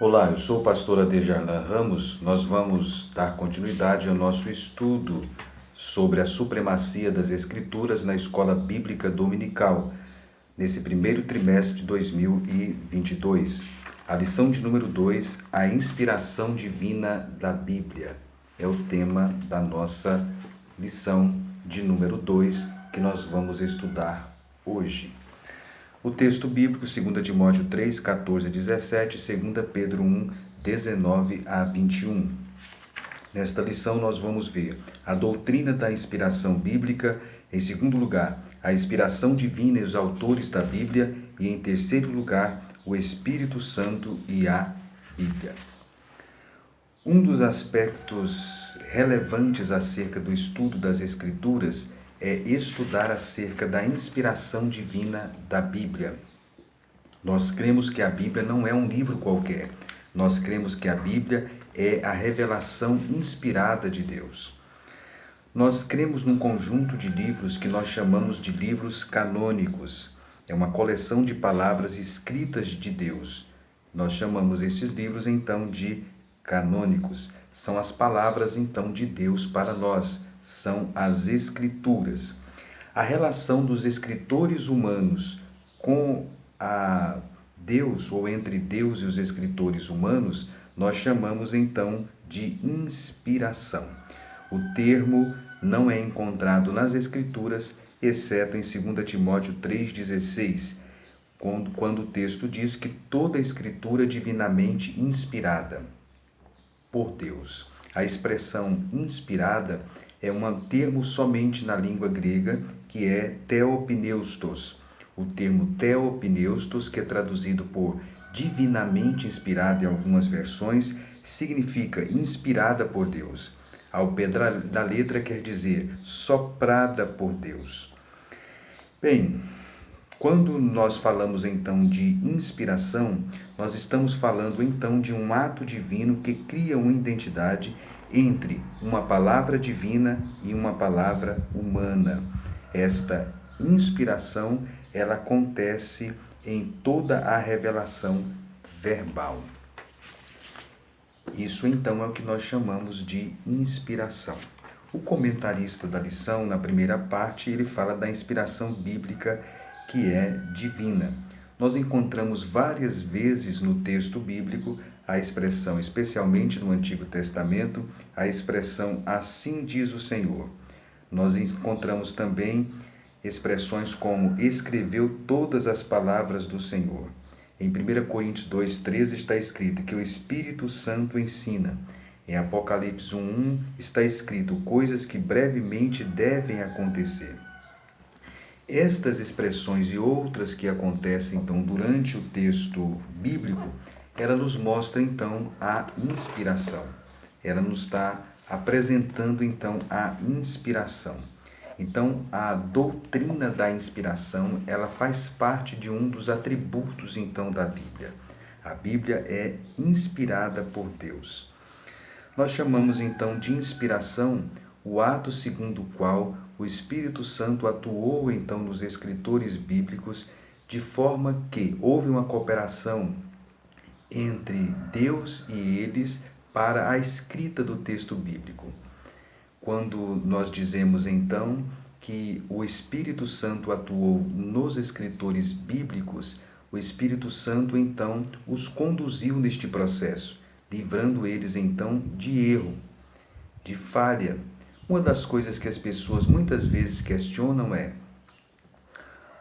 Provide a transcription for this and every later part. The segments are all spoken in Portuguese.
Olá, eu sou o pastor Adejarlan Ramos. Nós vamos dar continuidade ao nosso estudo sobre a supremacia das Escrituras na Escola Bíblica Dominical, nesse primeiro trimestre de 2022. A lição de número 2, a inspiração divina da Bíblia, é o tema da nossa lição de número 2 que nós vamos estudar hoje. O texto bíblico, 2 Timóteo 3, 14 a 17, 2 Pedro 1, 19 a 21. Nesta lição nós vamos ver a doutrina da inspiração bíblica, em segundo lugar, a inspiração divina e os autores da Bíblia, e em terceiro lugar, o Espírito Santo e a Bíblia. Um dos aspectos relevantes acerca do estudo das Escrituras é estudar acerca da inspiração divina da Bíblia. Nós cremos que a Bíblia não é um livro qualquer. Nós cremos que a Bíblia é a revelação inspirada de Deus. Nós cremos num conjunto de livros que nós chamamos de livros canônicos. É uma coleção de palavras escritas de Deus. Nós chamamos esses livros, então, de canônicos. São as palavras, então, de Deus para nós. São as Escrituras. A relação dos escritores humanos com a Deus, ou entre Deus e os escritores humanos, nós chamamos então de inspiração. O termo não é encontrado nas Escrituras, exceto em 2 Timóteo 3,16, quando o texto diz que toda a Escritura é divinamente inspirada por Deus. A expressão inspirada é um termo somente na língua grega, que é theopneustos. O termo theopneustos, que é traduzido por divinamente inspirado em algumas versões, significa inspirada por Deus. Ao pé da letra quer dizer soprada por Deus. Bem, quando nós falamos então de inspiração, nós estamos falando então de um ato divino que cria uma identidade entre uma palavra divina e uma palavra humana. Esta inspiração, ela acontece em toda a revelação verbal. Isso então é o que nós chamamos de inspiração. O comentarista da lição, na primeira parte, ele fala da inspiração bíblica, que é divina. Nós encontramos várias vezes no texto bíblico a expressão, especialmente no Antigo Testamento, a expressão assim diz o Senhor. Nós encontramos também expressões como escreveu todas as palavras do Senhor. Em 1 Coríntios 2,13 está escrito que o Espírito Santo ensina. Em Apocalipse 1,1 está escrito coisas que brevemente devem acontecer. Estas expressões e outras que acontecem então durante o texto bíblico, ela nos mostra então a inspiração. Ela nos está apresentando então a inspiração. Então, a doutrina da inspiração, ela faz parte de um dos atributos então da Bíblia. A Bíblia é inspirada por Deus. Nós chamamos então de inspiração o ato segundo o qual o Espírito Santo atuou então nos escritores bíblicos, de forma que houve uma cooperação entre Deus e eles para a escrita do texto bíblico. Quando nós dizemos então que o Espírito Santo atuou nos escritores bíblicos, o Espírito Santo então os conduziu neste processo, livrando eles então de erro, de falha. Uma das coisas que as pessoas muitas vezes questionam é: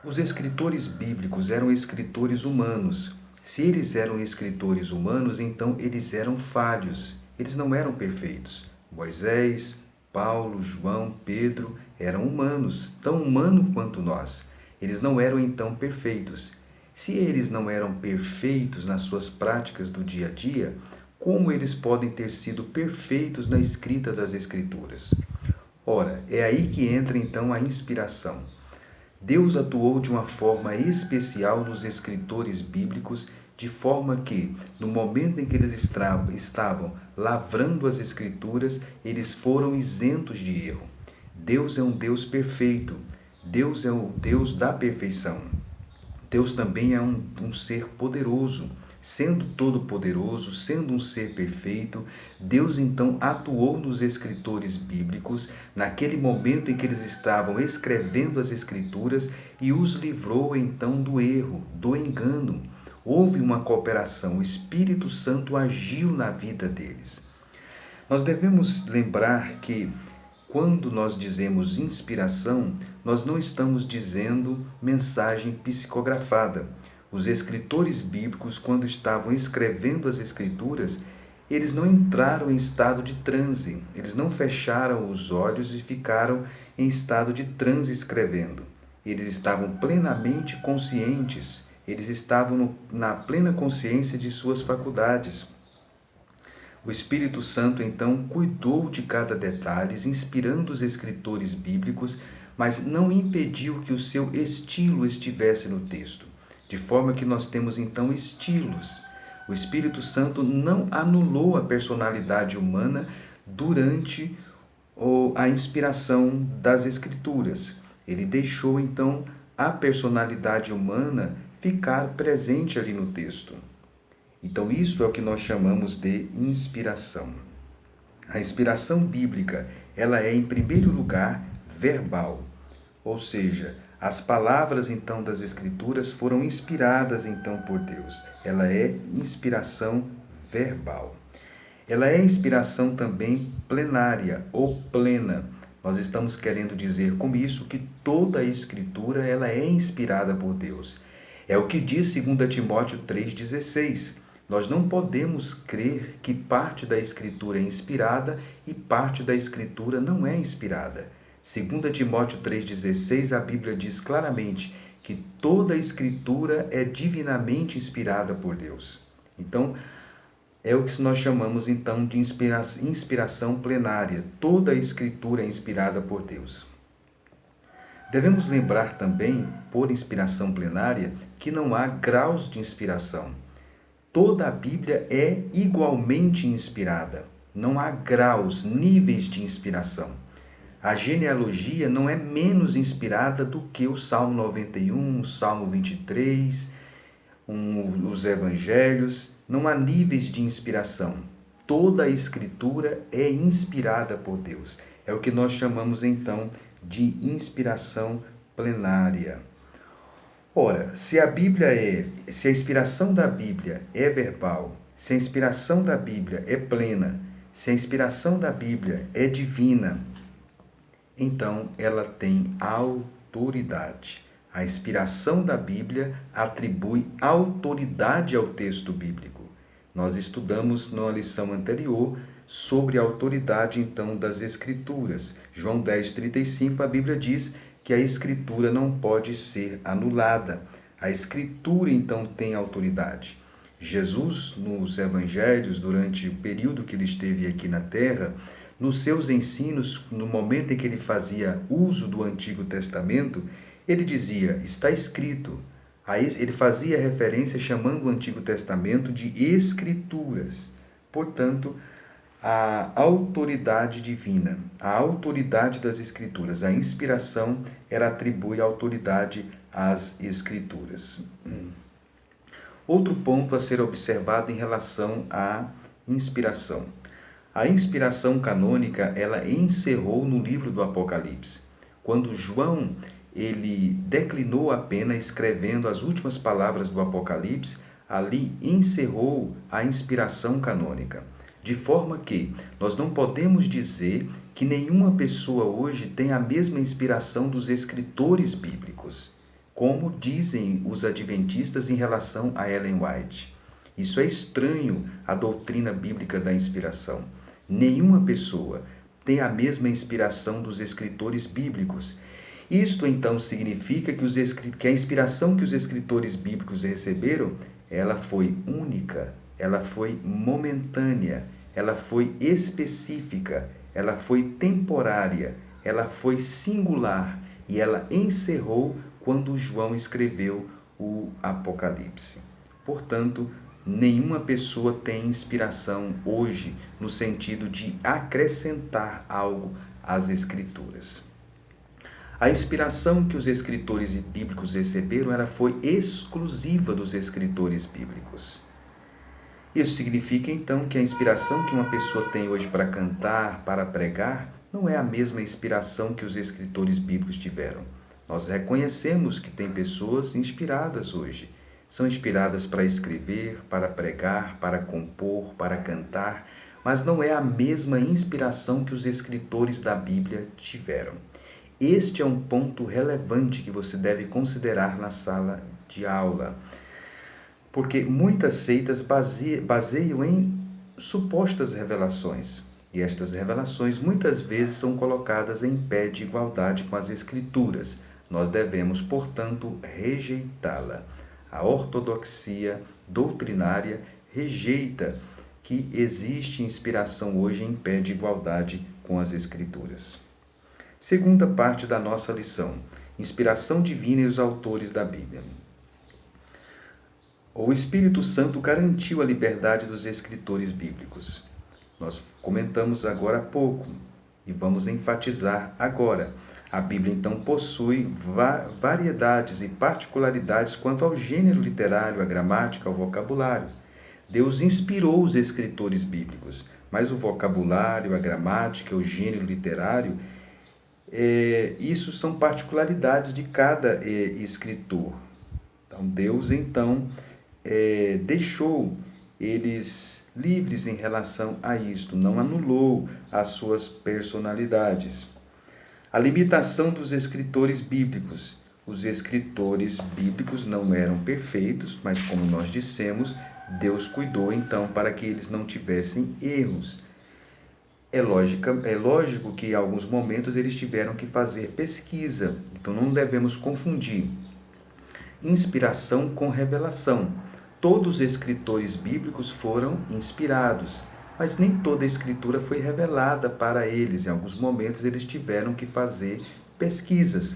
os escritores bíblicos eram escritores humanos. Se eles eram escritores humanos, então eles eram falhos, eles não eram perfeitos. Moisés, Paulo, João, Pedro eram humanos, tão humanos quanto nós. Eles não eram então perfeitos. Se eles não eram perfeitos nas suas práticas do dia a dia, como eles podem ter sido perfeitos na escrita das Escrituras? Ora, é aí que entra então a inspiração. Deus atuou de uma forma especial nos escritores bíblicos, de forma que, no momento em que eles estavam lavrando as Escrituras, eles foram isentos de erro. Deus é um Deus perfeito. Deus é o Deus da perfeição. Deus também é um ser poderoso. sendo todo-poderoso, sendo um ser perfeito, Deus então atuou nos escritores bíblicos, naquele momento em que eles estavam escrevendo as Escrituras, e os livrou então do erro, do engano. Houve uma cooperação, o Espírito Santo agiu na vida deles. Nós devemos lembrar que quando nós dizemos inspiração, nós não estamos dizendo mensagem psicografada. Os escritores bíblicos, quando estavam escrevendo as Escrituras, eles não entraram em estado de transe, eles não fecharam os olhos e ficaram em estado de transe escrevendo. Eles estavam plenamente conscientes, eles estavam na plena consciência de suas faculdades. O Espírito Santo, então, cuidou de cada detalhe, inspirando os escritores bíblicos, mas não impediu que o seu estilo estivesse no texto. De forma que nós temos, então, estilos. O Espírito Santo não anulou a personalidade humana durante a inspiração das Escrituras. Ele deixou, então, a personalidade humana ficar presente ali no texto. Então, isso é o que nós chamamos de inspiração. A inspiração bíblica, ela é, em primeiro lugar, verbal. Ou seja, as palavras, então, das Escrituras foram inspiradas, então, por Deus. Ela é inspiração verbal. Ela é inspiração também plenária ou plena. Nós estamos querendo dizer com isso que toda a Escritura, ela é inspirada por Deus. É o que diz 2 Timóteo 3,16. Nós não podemos crer que parte da Escritura é inspirada e parte da Escritura não é inspirada. 2 Timóteo 3,16, a Bíblia diz claramente que toda a Escritura é divinamente inspirada por Deus. Então, é o que nós chamamos então de inspiração plenária. Toda a Escritura é inspirada por Deus. Devemos lembrar também, por inspiração plenária, que não há graus de inspiração. Toda a Bíblia é igualmente inspirada. Não há graus, níveis de inspiração. A genealogia não é menos inspirada do que o Salmo 91, o Salmo 23, os Evangelhos. Não há níveis de inspiração. Toda a Escritura é inspirada por Deus. É o que nós chamamos então de inspiração plenária. Ora, se a inspiração da Bíblia é verbal, se a inspiração da Bíblia é plena, se a inspiração da Bíblia é divina, então ela tem autoridade. A inspiração da Bíblia atribui autoridade ao texto bíblico. Nós estudamos na lição anterior sobre a autoridade, então, das Escrituras. João 10,35, a Bíblia diz que a Escritura não pode ser anulada. A Escritura, então, tem autoridade. Jesus, nos Evangelhos, durante o período que ele esteve aqui na Terra, nos seus ensinos, no momento em que ele fazia uso do Antigo Testamento, ele dizia, está escrito. Ele fazia referência chamando o Antigo Testamento de Escrituras. Portanto, a autoridade divina, a autoridade das Escrituras, a inspiração, ela atribui autoridade às Escrituras. Outro ponto a ser observado em relação à inspiração. A inspiração canônica, ela encerrou no livro do Apocalipse. Quando João, ele declinou a pena escrevendo as últimas palavras do Apocalipse, ali encerrou a inspiração canônica. De forma que nós não podemos dizer que nenhuma pessoa hoje tem a mesma inspiração dos escritores bíblicos, como dizem os adventistas em relação a Ellen White. Isso é estranho à doutrina bíblica da inspiração. Nenhuma pessoa tem a mesma inspiração dos escritores bíblicos. Isto então significa que a inspiração que os escritores bíblicos receberam, ela foi única, ela foi momentânea, ela foi específica, ela foi temporária, ela foi singular e ela encerrou quando João escreveu o Apocalipse. Portanto, nenhuma pessoa tem inspiração hoje no sentido de acrescentar algo às Escrituras. A inspiração que os escritores bíblicos receberam foi exclusiva dos escritores bíblicos. Isso significa então que a inspiração que uma pessoa tem hoje para cantar, para pregar, não é a mesma inspiração que os escritores bíblicos tiveram. Nós reconhecemos que tem pessoas inspiradas hoje. São inspiradas para escrever, para pregar, para compor, para cantar, mas não é a mesma inspiração que os escritores da Bíblia tiveram. Este é um ponto relevante que você deve considerar na sala de aula, porque muitas seitas baseiam em supostas revelações, e estas revelações muitas vezes são colocadas em pé de igualdade com as Escrituras. Nós devemos, portanto, rejeitá-la. A ortodoxia doutrinária rejeita que existe inspiração hoje em pé de igualdade com as Escrituras. Segunda parte da nossa lição: inspiração divina e os autores da Bíblia. O Espírito Santo garantiu a liberdade dos escritores bíblicos. Nós comentamos agora há pouco e vamos enfatizar agora. A Bíblia, então, possui variedades e particularidades quanto ao gênero literário, à gramática, ao vocabulário. Deus inspirou os escritores bíblicos, mas o vocabulário, a gramática, o gênero literário, isso são particularidades de cada escritor. Então, Deus, deixou eles livres em relação a isto, não anulou as suas personalidades. A limitação dos escritores bíblicos. Os escritores bíblicos não eram perfeitos, mas como nós dissemos, Deus cuidou então para que eles não tivessem erros. É lógico que em alguns momentos eles tiveram que fazer pesquisa, então não devemos confundir inspiração com revelação. Todos os escritores bíblicos foram inspirados, mas nem toda a escritura foi revelada para eles. Em alguns momentos eles tiveram que fazer pesquisas,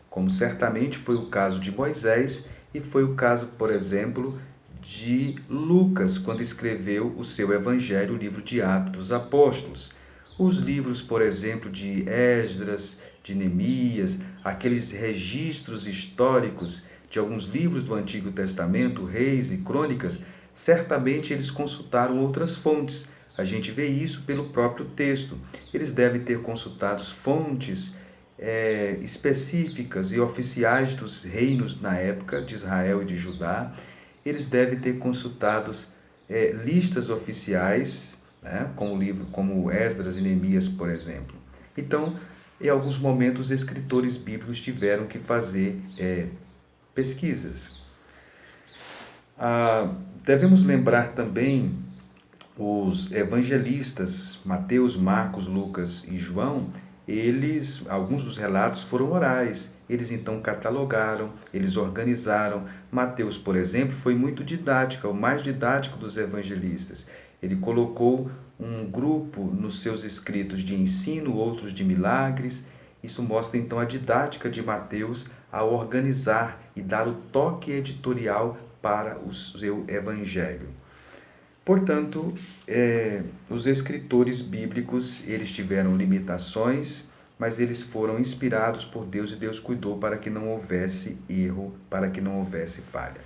como certamente foi o caso de Moisés e foi o caso, por exemplo, de Lucas, quando escreveu o seu evangelho, o livro de Atos dos Apóstolos. Os livros, por exemplo, de Esdras, de Neemias, aqueles registros históricos de alguns livros do Antigo Testamento, Reis e Crônicas, certamente eles consultaram outras fontes. A gente vê isso pelo próprio texto. Eles devem ter consultado fontes específicas e oficiais dos reinos na época de Israel e de Judá. Eles devem ter consultado listas oficiais, né, como Esdras e Neemias, por exemplo. Então, em alguns momentos, os escritores bíblicos tiveram que fazer pesquisas. Devemos lembrar também os evangelistas, Mateus, Marcos, Lucas e João. Alguns dos relatos foram orais. Eles então catalogaram, eles organizaram. Mateus, por exemplo, foi muito didático, o mais didático dos evangelistas. Ele colocou um grupo nos seus escritos de ensino, outros de milagres. Isso mostra então a didática de Mateus a organizar e dar o toque editorial para o seu evangelho. Portanto, os escritores bíblicos, eles tiveram limitações, mas eles foram inspirados por Deus e Deus cuidou para que não houvesse erro, para que não houvesse falha.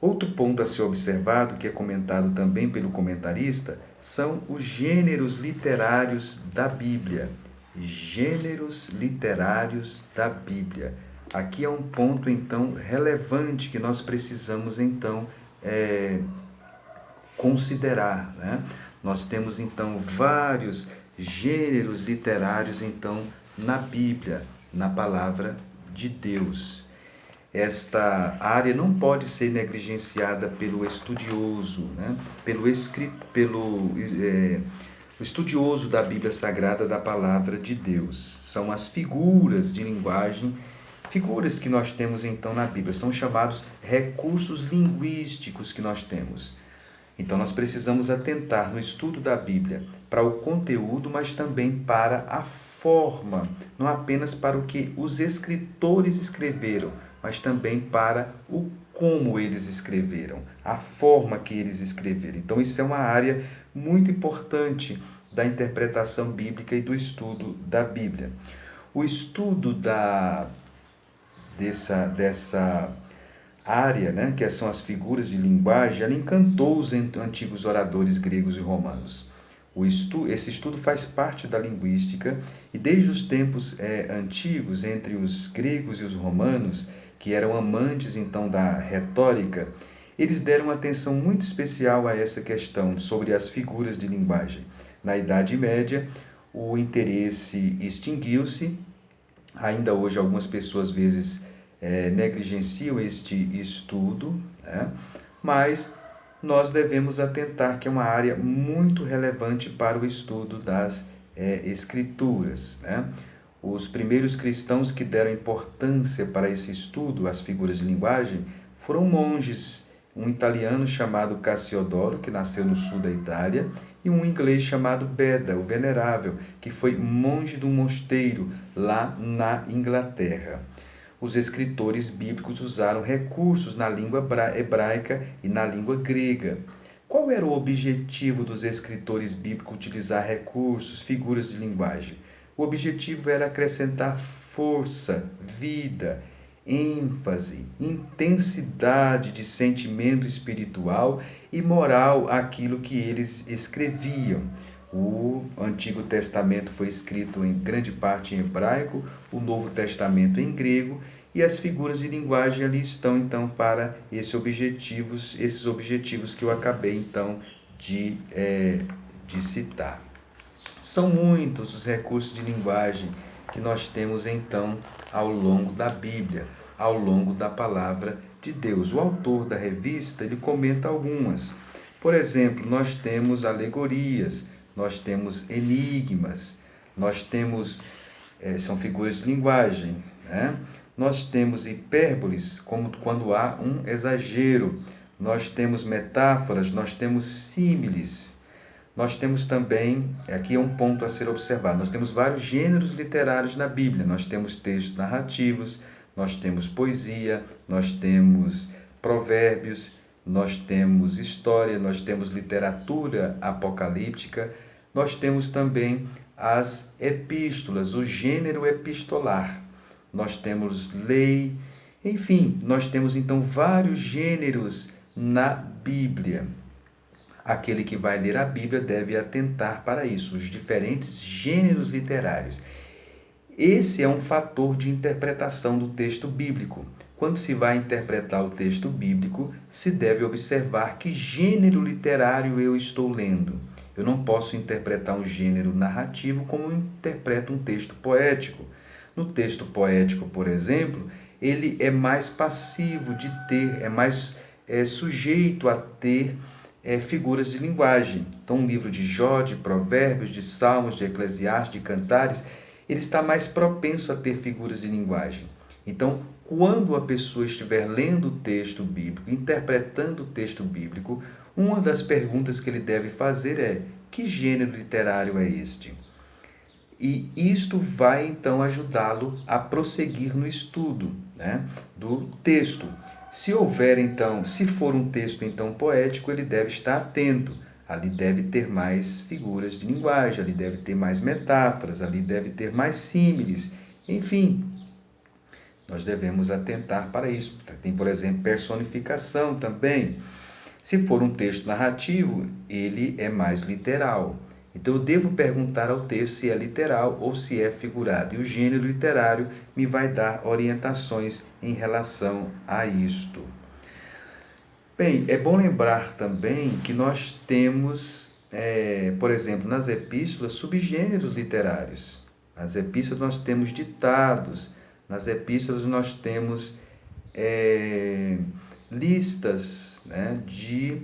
Outro ponto a ser observado, que é comentado também pelo comentarista, são os gêneros literários da Bíblia. Gêneros literários da Bíblia. Aqui é um ponto, então, relevante que nós precisamos, então, considerar, né? Nós temos, então, vários gêneros literários, então, na Bíblia, na palavra de Deus. Esta área não pode ser negligenciada pelo estudioso, né? O estudioso da Bíblia Sagrada, da palavra de Deus. São as figuras de linguagem, figuras que nós temos então na Bíblia, são chamados recursos linguísticos que nós temos. Então nós precisamos atentar no estudo da Bíblia para o conteúdo, mas também para a forma, não apenas para o que os escritores escreveram, mas também para o como eles escreveram, a forma que eles escreveram. Então isso é uma área muito importante da interpretação bíblica e do estudo da Bíblia. O estudo dessa área, né, que são as figuras de linguagem, ela encantou os antigos oradores gregos e romanos. Esse estudo faz parte da linguística e desde os tempos antigos, entre os gregos e os romanos, que eram amantes então da retórica, eles deram uma atenção muito especial a essa questão sobre as figuras de linguagem. Na Idade Média, o interesse extinguiu-se. Ainda hoje, algumas pessoas, às vezes, negligenciam este estudo, né? Mas nós devemos atentar que é uma área muito relevante para o estudo das Escrituras, né? Os primeiros cristãos que deram importância para esse estudo, as figuras de linguagem, foram monges, um italiano chamado Cassiodoro, que nasceu no sul da Itália, e um inglês chamado Beda, o Venerável, que foi monge de um mosteiro lá na Inglaterra. Os escritores bíblicos usaram recursos na língua hebraica e na língua grega. Qual era o objetivo dos escritores bíblicos utilizar recursos, figuras de linguagem? O objetivo era acrescentar força, vida, ênfase, intensidade de sentimento espiritual e moral àquilo que eles escreviam. O Antigo Testamento foi escrito em grande parte em hebraico, o Novo Testamento em grego, e as figuras de linguagem ali estão então para esses objetivos que eu acabei então de citar. São muitos os recursos de linguagem que nós temos então ao longo da Bíblia, ao longo da palavra de Deus. O autor da revista, ele comenta algumas. Por exemplo, nós temos alegorias, nós temos enigmas, nós temos, são figuras de linguagem, né? Nós temos hipérboles, como quando há um exagero, nós temos metáforas, nós temos símiles. Nós temos também, aqui é um ponto a ser observado, nós temos vários gêneros literários na Bíblia. Nós temos textos narrativos, nós temos poesia, nós temos provérbios, nós temos história, nós temos literatura apocalíptica, nós temos também as epístolas, o gênero epistolar, nós temos lei, enfim, nós temos então vários gêneros na Bíblia. Aquele que vai ler a Bíblia deve atentar para isso, os diferentes gêneros literários. Esse é um fator de interpretação do texto bíblico. Quando se vai interpretar o texto bíblico, se deve observar que gênero literário eu estou lendo. Eu não posso interpretar um gênero narrativo como eu interpreto um texto poético. No texto poético, por exemplo, ele é mais passivo de ter, é mais sujeito a ter figuras de linguagem. Então, um livro de Jó, de Provérbios, de Salmos, de Eclesiastes, de Cantares, ele está mais propenso a ter figuras de linguagem. Então, quando a pessoa estiver lendo o texto bíblico, interpretando o texto bíblico, uma das perguntas que ele deve fazer é: que gênero literário é este? E isto vai, então, ajudá-lo a prosseguir no estudo, né, do texto. Se houver, então, se for um texto, então, poético, ele deve estar atento. Ali deve ter mais figuras de linguagem, ali deve ter mais metáforas, ali deve ter mais símiles. Enfim, nós devemos atentar para isso. Tem, por exemplo, personificação também. Se for um texto narrativo, ele é mais literal. Então, eu devo perguntar ao texto se é literal ou se é figurado. E o gênero literário me vai dar orientações em relação a isto. Bem, é bom lembrar também que nós temos, por exemplo, nas epístolas, subgêneros literários. Nas epístolas nós temos ditados, nas epístolas nós temos listas, né, de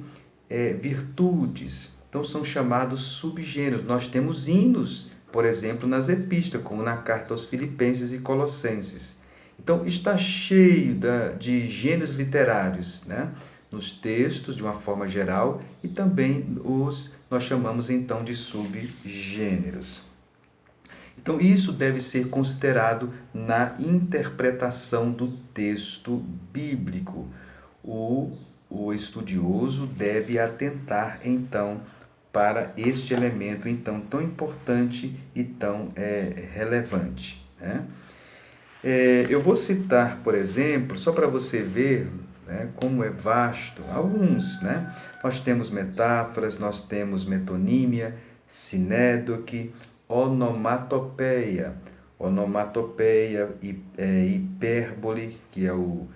virtudes. Então, são chamados subgêneros. Nós temos hinos, por exemplo, nas epístolas, como na carta aos Filipenses e Colossenses. Então, está cheio de gêneros literários, né, nos textos, de uma forma geral, e também nós chamamos, então, de subgêneros. Então, isso deve ser considerado na interpretação do texto bíblico. O estudioso deve atentar, então, para este elemento então tão importante e tão relevante, né? Eu vou citar, por exemplo, só para você ver, né? Como é vasto. Alguns, né? Nós temos metáforas, nós temos metonímia, sinédoque, onomatopeia. Onomatopeia, hipérbole, que é o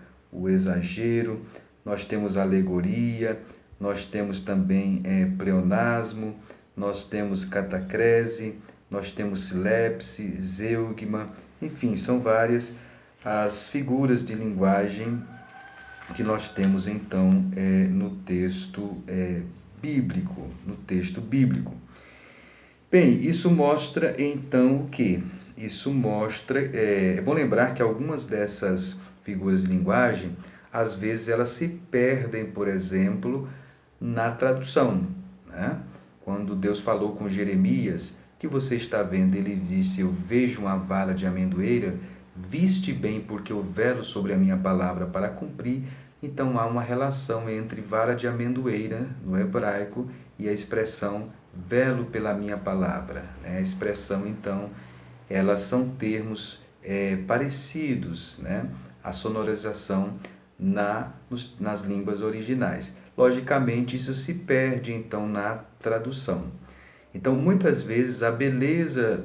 exagero. Nós temos alegoria, nós temos também pleonasmo, nós temos catacrese, nós temos silepse, zeugma, enfim, são várias as figuras de linguagem que nós temos então no texto bíblico, Bem, isso mostra então o quê? Isso mostra, é bom lembrar que algumas dessas figuras de linguagem, às vezes elas se perdem, por exemplo, na tradução, né? Quando Deus falou com Jeremias, que você está vendo? Ele disse, eu vejo uma vara de amendoeira, viste bem porque eu velo sobre a minha palavra para cumprir. Então há uma relação entre vara de amendoeira, no hebraico, e a expressão velo pela minha palavra. A expressão, então, elas são termos parecidos, né? A sonorização nas línguas originais. Logicamente, isso se perde, então, na tradução. Então, muitas vezes, a beleza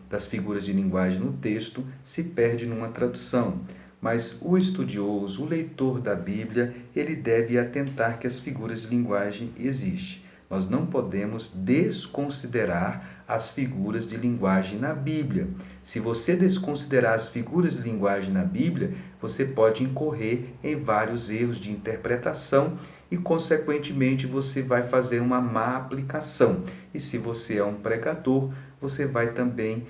das figuras de linguagem no texto se perde numa tradução. Mas o estudioso, o leitor da Bíblia, ele deve atentar que as figuras de linguagem existem. Nós não podemos desconsiderar as figuras de linguagem na Bíblia. Se você desconsiderar as figuras de linguagem na Bíblia, você pode incorrer em vários erros de interpretação e, consequentemente, você vai fazer uma má aplicação. E se você é um pregador, você vai também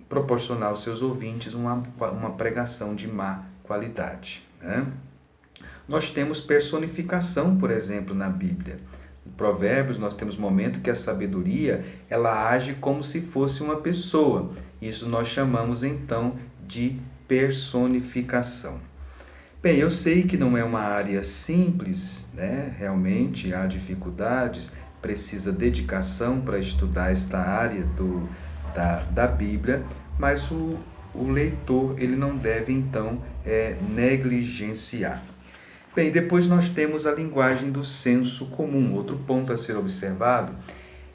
proporcionar aos seus ouvintes uma pregação de má qualidade, né? Nós temos personificação, por exemplo, na Bíblia. Em Provérbios, nós temos momento que a sabedoria ela age como se fosse uma pessoa. Isso nós chamamos, então, de personificação. Bem, eu sei que não é uma área simples, né? Realmente há dificuldades, precisa dedicação para estudar esta área da Bíblia, mas o leitor ele não deve, então, negligenciar. Bem, depois nós temos a linguagem do senso comum. Outro ponto a ser observado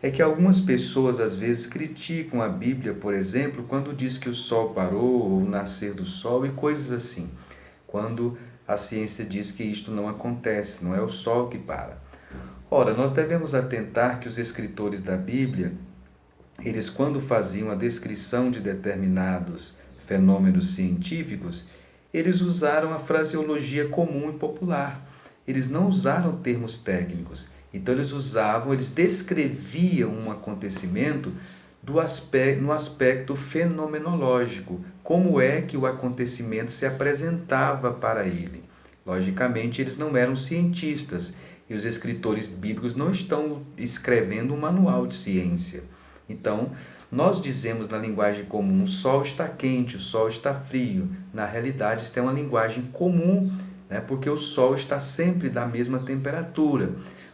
é que algumas pessoas às vezes criticam a Bíblia, por exemplo, quando diz que o sol parou, ou o nascer do sol e coisas assim. Quando a ciência diz que isto não acontece, não é o sol que para. Ora, nós devemos atentar que os escritores da Bíblia, eles quando faziam a descrição de determinados fenômenos científicos, eles usaram a fraseologia comum e popular. Eles não usaram termos técnicos. Então eles descreviam um acontecimento no aspecto fenomenológico, como é que o acontecimento se apresentava para ele. Logicamente, eles não eram cientistas, e os escritores bíblicos não estão escrevendo um manual de ciência. Então, nós dizemos na linguagem comum, o sol está quente, o sol está frio. Na realidade, isso é uma linguagem comum, né? Porque o sol está sempre da mesma temperatura.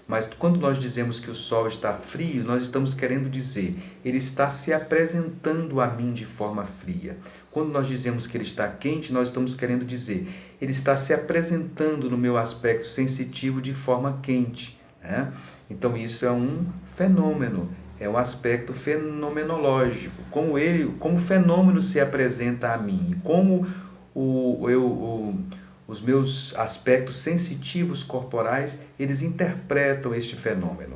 Mas quando nós dizemos que o sol está frio, nós estamos querendo dizer, ele está se apresentando a mim de forma fria. Quando nós dizemos que ele está quente, nós estamos querendo dizer, ele está se apresentando no meu aspecto sensitivo de forma quente, né? Então isso é um fenômeno, é um aspecto fenomenológico, como o fenômeno se apresenta a mim, como os meus aspectos sensitivos corporais, eles interpretam este fenômeno.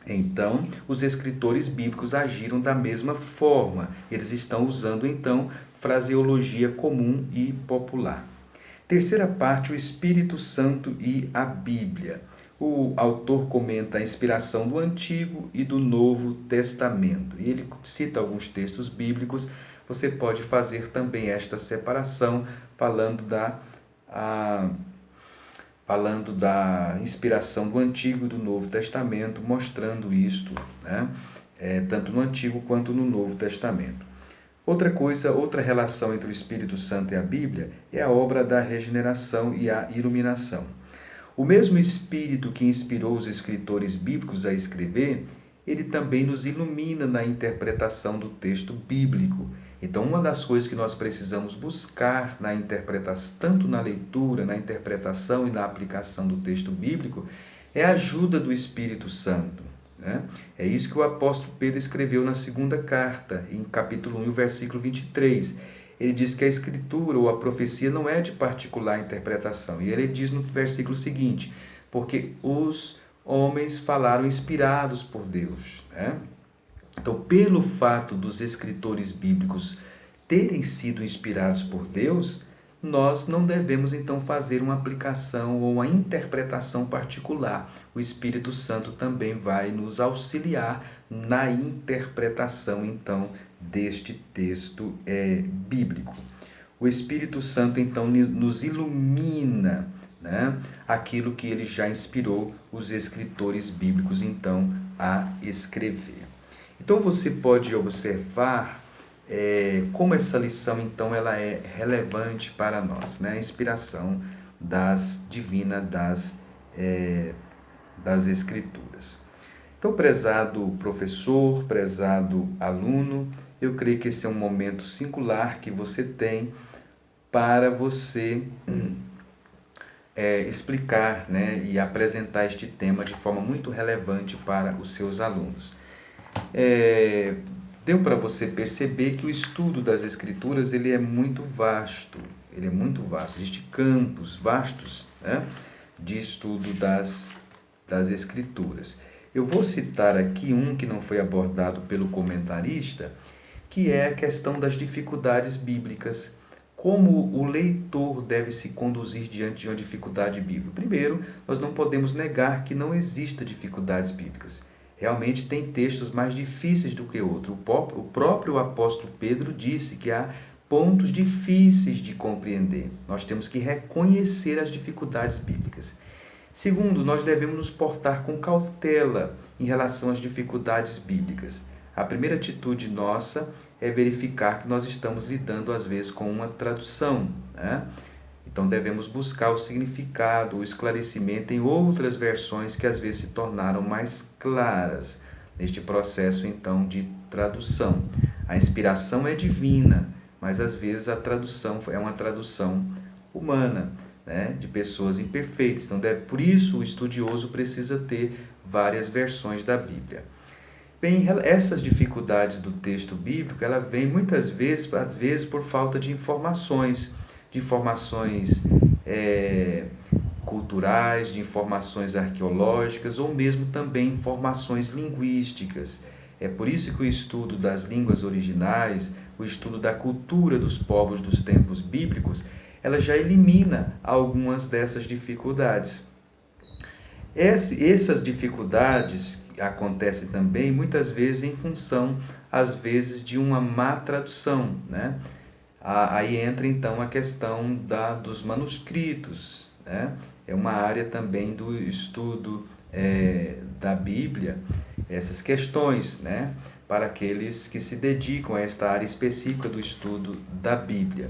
Então, os escritores bíblicos agiram da mesma forma. Eles estão usando, então, fraseologia comum e popular. Terceira parte, o Espírito Santo e a Bíblia. O autor comenta a inspiração do Antigo e do Novo Testamento. E ele cita alguns textos bíblicos. Você pode fazer também esta separação, falando da inspiração do Antigo e do Novo Testamento, mostrando isto, né? Tanto no Antigo quanto no Novo Testamento. Outra relação entre o Espírito Santo e a Bíblia é a obra da regeneração e a iluminação. O mesmo Espírito que inspirou os escritores bíblicos a escrever, ele também nos ilumina na interpretação do texto bíblico. Então, uma das coisas que nós precisamos buscar na interpretação, tanto na leitura, na interpretação e na aplicação do texto bíblico, é a ajuda do Espírito Santo, né? É isso que o apóstolo Pedro escreveu na segunda carta, em capítulo 1, versículo 23. Ele diz que a escritura ou a profecia não é de particular interpretação. E ele diz no versículo seguinte, porque os homens falaram inspirados por Deus, né? Então, pelo fato dos escritores bíblicos terem sido inspirados por Deus, nós não devemos então fazer uma aplicação ou uma interpretação particular. O Espírito Santo também vai nos auxiliar na interpretação então deste texto bíblico. O Espírito Santo então nos ilumina, né, aquilo que ele já inspirou os escritores bíblicos então a escrever. Então você pode observar como essa lição então ela é relevante para nós, né? A inspiração divina das Escrituras. Então, prezado professor, prezado aluno, eu creio que esse é um momento singular que você tem para você explicar, né, e apresentar este tema de forma muito relevante para os seus alunos. Deu para você perceber que o estudo das Escrituras ele é muito vasto, Existem campos vastos, né, de estudo das Escrituras. Eu vou citar aqui um que não foi abordado pelo comentarista, que é a questão das dificuldades bíblicas. Como o leitor deve se conduzir diante de uma dificuldade bíblica? Primeiro, nós não podemos negar que não exista dificuldades bíblicas. Realmente tem textos mais difíceis do que outros. O próprio apóstolo Pedro disse que há pontos difíceis de compreender. Nós temos que reconhecer as dificuldades bíblicas. Segundo, nós devemos nos portar com cautela em relação às dificuldades bíblicas. A primeira atitude nossa é verificar que nós estamos lidando, às vezes, com uma tradução, né? Então, devemos buscar o significado, o esclarecimento em outras versões que, às vezes, se tornaram mais claras neste processo, então, de tradução. A inspiração é divina, mas, às vezes, a tradução é uma tradução humana, né? De pessoas imperfeitas. Então, por isso, o estudioso precisa ter várias versões da Bíblia. Bem, essas dificuldades do texto bíblico, ela vem muitas vezes, às vezes, por falta de informações culturais, de informações arqueológicas ou mesmo também informações linguísticas. É por isso que o estudo das línguas originais, o estudo da cultura dos povos dos tempos bíblicos, ela já elimina algumas dessas dificuldades. Essas dificuldades acontecem também muitas vezes em função, às vezes, de uma má tradução, né? Aí entra então a questão dos manuscritos, né? É uma área também do estudo da Bíblia, essas questões, né? Para aqueles que se dedicam a esta área específica do estudo da Bíblia.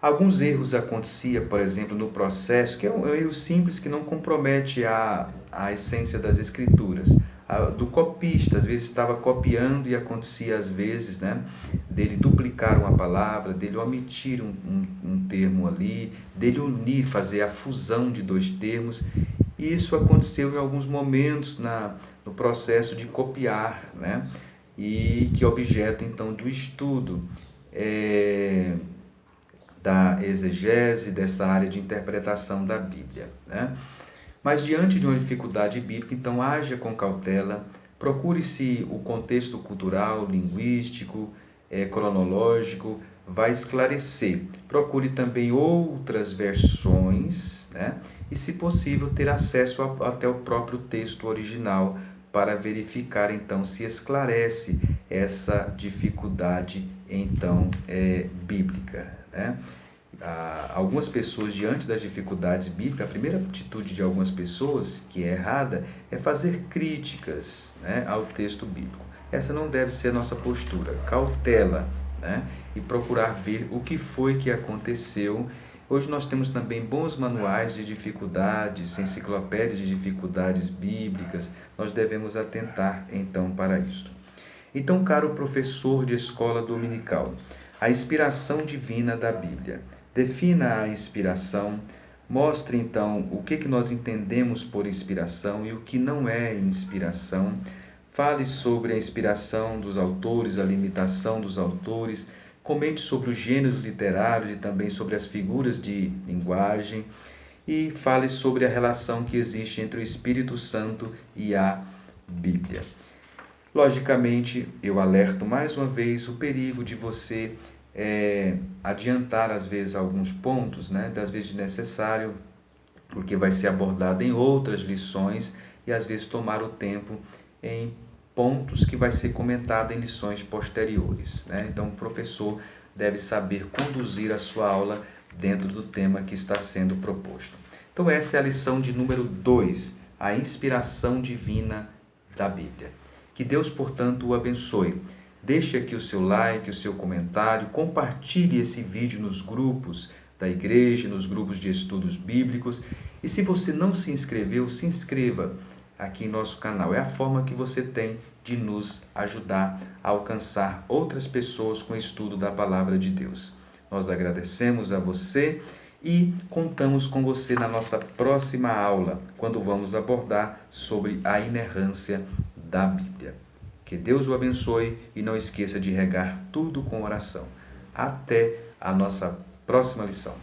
Alguns erros aconteciam, por exemplo, no processo, que é um erro simples que não compromete a essência das Escrituras. Do copista, às vezes estava copiando e acontecia às vezes, né, dele duplicar uma palavra, dele omitir um termo ali, dele unir, fazer a fusão de dois termos. E isso aconteceu em alguns momentos no processo de copiar, né, e que é objeto então do estudo da exegese, dessa área de interpretação da Bíblia, né? Mas diante de uma dificuldade bíblica, então haja com cautela, procure-se o contexto cultural, linguístico, cronológico, vai esclarecer. Procure também outras versões, né? E, se possível, ter acesso até o próprio texto original para verificar, então, se esclarece essa dificuldade, então, bíblica, né? Algumas pessoas, diante das dificuldades bíblicas, a primeira atitude de algumas pessoas, que é errada, é fazer críticas, né, ao texto bíblico. Essa não deve ser a nossa postura. Cautela, né, e procurar ver o que foi que aconteceu. Hoje nós temos também bons manuais de dificuldades, enciclopédias de dificuldades bíblicas. Nós devemos atentar, então, para isto. Então, caro professor de escola dominical, a inspiração divina da Bíblia. Defina a inspiração, mostre então o que nós entendemos por inspiração e o que não é inspiração. Fale sobre a inspiração dos autores, a limitação dos autores, comente sobre os gêneros literários e também sobre as figuras de linguagem e fale sobre a relação que existe entre o Espírito Santo e a Bíblia. Logicamente, eu alerto mais uma vez o perigo de você adiantar às vezes alguns pontos, das vezes necessário, porque vai ser abordado em outras lições e às vezes tomar o tempo em pontos que vai ser comentado em lições posteriores. Então, o professor deve saber conduzir a sua aula dentro do tema que está sendo proposto. Então, essa é a lição de número 2, a inspiração divina da Bíblia. Que Deus, portanto, o abençoe. Deixe aqui o seu like, o seu comentário, compartilhe esse vídeo nos grupos da igreja, nos grupos de estudos bíblicos. E se você não se inscreveu, se inscreva aqui em nosso canal. É a forma que você tem de nos ajudar a alcançar outras pessoas com o estudo da Palavra de Deus. Nós agradecemos a você e contamos com você na nossa próxima aula, quando vamos abordar sobre a inerrância da Bíblia. Que Deus o abençoe e não esqueça de regar tudo com oração. Até a nossa próxima lição.